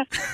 Mas.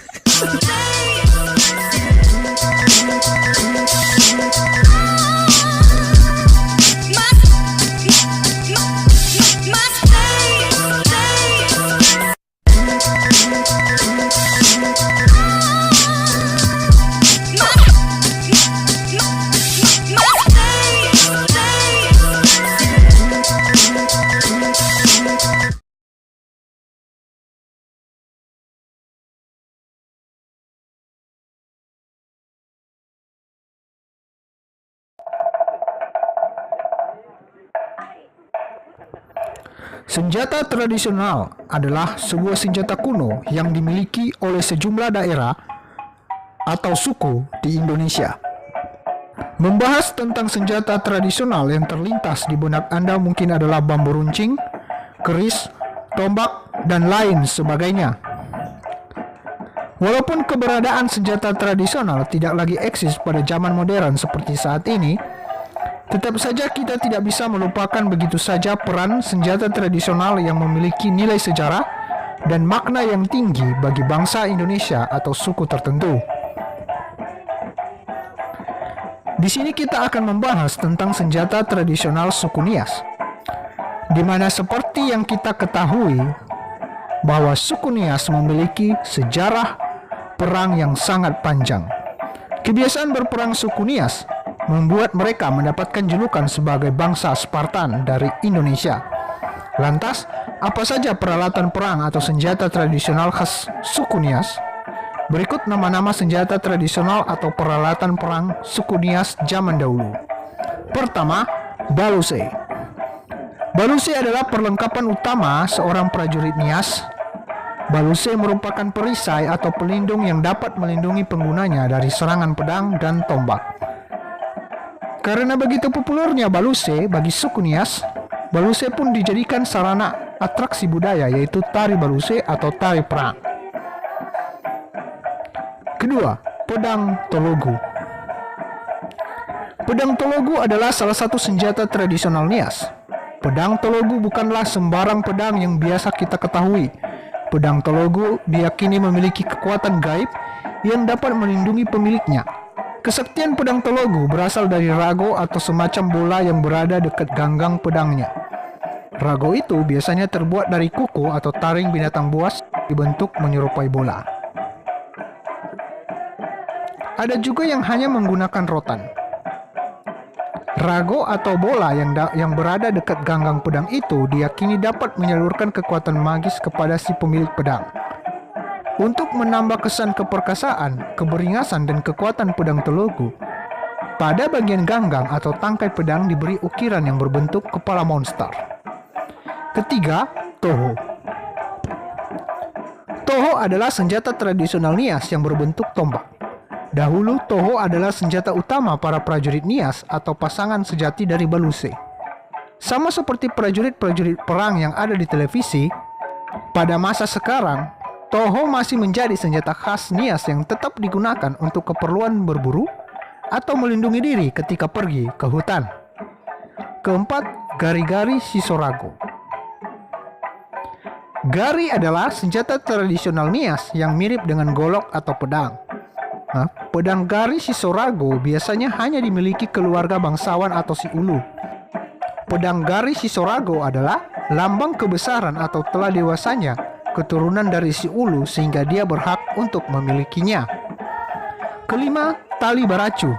Senjata tradisional adalah sebuah senjata kuno yang dimiliki oleh sejumlah daerah atau suku di Indonesia. Membahas tentang senjata tradisional yang terlintas di benak Anda mungkin adalah bambu runcing, keris, tombak, dan lain sebagainya. Walaupun keberadaan senjata tradisional tidak lagi eksis pada zaman modern seperti saat ini, tetap saja kita tidak bisa melupakan begitu saja peran senjata tradisional yang memiliki nilai sejarah dan makna yang tinggi bagi bangsa Indonesia atau suku tertentu. Di sini kita akan membahas tentang senjata tradisional suku Nias, di mana seperti yang kita ketahui bahwa suku Nias memiliki sejarah perang yang sangat panjang. Kebiasaan berperang suku Nias membuat mereka mendapatkan julukan sebagai bangsa Spartan dari Indonesia. Lantas, apa saja peralatan perang atau senjata tradisional khas suku Nias? Berikut nama-nama senjata tradisional atau peralatan perang suku Nias zaman dahulu. Pertama, baluse. Baluse adalah perlengkapan utama seorang prajurit Nias. Baluse merupakan perisai atau pelindung yang dapat melindungi penggunanya dari serangan pedang dan tombak. Karena begitu populernya baluse bagi suku Nias, baluse pun dijadikan sarana atraksi budaya, yaitu tari baluse atau tari perang. Kedua, pedang tologu. Pedang tologu adalah salah satu senjata tradisional Nias. Pedang tologu bukanlah sembarang pedang yang biasa kita ketahui. Pedang tologu diyakini memiliki kekuatan gaib yang dapat melindungi pemiliknya. Kesaktian pedang tologu berasal dari rago atau semacam bola yang berada dekat ganggang pedangnya. Rago itu biasanya terbuat dari kuku atau taring binatang buas dibentuk menyerupai bola. Ada juga yang hanya menggunakan rotan. Rago atau bola yang berada dekat ganggang pedang itu diyakini dapat menyalurkan kekuatan magis kepada si pemilik pedang. Untuk menambah kesan keperkasaan, keberingasan, dan kekuatan pedang tologu, pada bagian ganggang atau tangkai pedang diberi ukiran yang berbentuk kepala monster. Ketiga, toho. Toho adalah senjata tradisional Nias yang berbentuk tombak. Dahulu, toho adalah senjata utama para prajurit Nias atau pasangan sejati dari baluse. Sama seperti prajurit-prajurit perang yang ada di televisi, pada masa sekarang, toho masih menjadi senjata khas Nias yang tetap digunakan untuk keperluan berburu atau melindungi diri ketika pergi ke hutan. Keempat, gari-gari Sisorago. Gari adalah senjata tradisional Nias yang mirip dengan golok atau pedang. Pedang gari Sisorago biasanya hanya dimiliki keluarga bangsawan atau si ulu. Pedang gari Sisorago adalah lambang kebesaran atau telah dewasanya keturunan dari si ulu sehingga dia berhak untuk memilikinya. Kelima, tali baracu.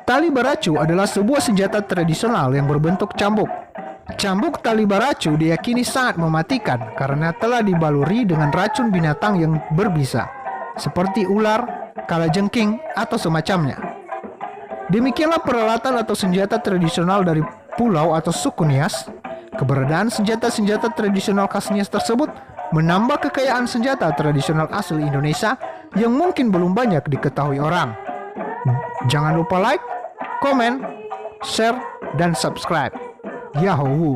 Tali baracu adalah sebuah senjata tradisional yang berbentuk cambuk. Cambuk tali baracu diyakini sangat mematikan karena telah dibaluri dengan racun binatang yang berbisa, seperti ular, kalajengking, atau semacamnya. Demikianlah peralatan atau senjata tradisional dari pulau atau suku Nias. Keberadaan senjata-senjata tradisional khas Nias tersebut menambah kekayaan senjata tradisional asli Indonesia yang mungkin belum banyak diketahui orang. Jangan lupa like, komen, share, dan subscribe. Yahoo!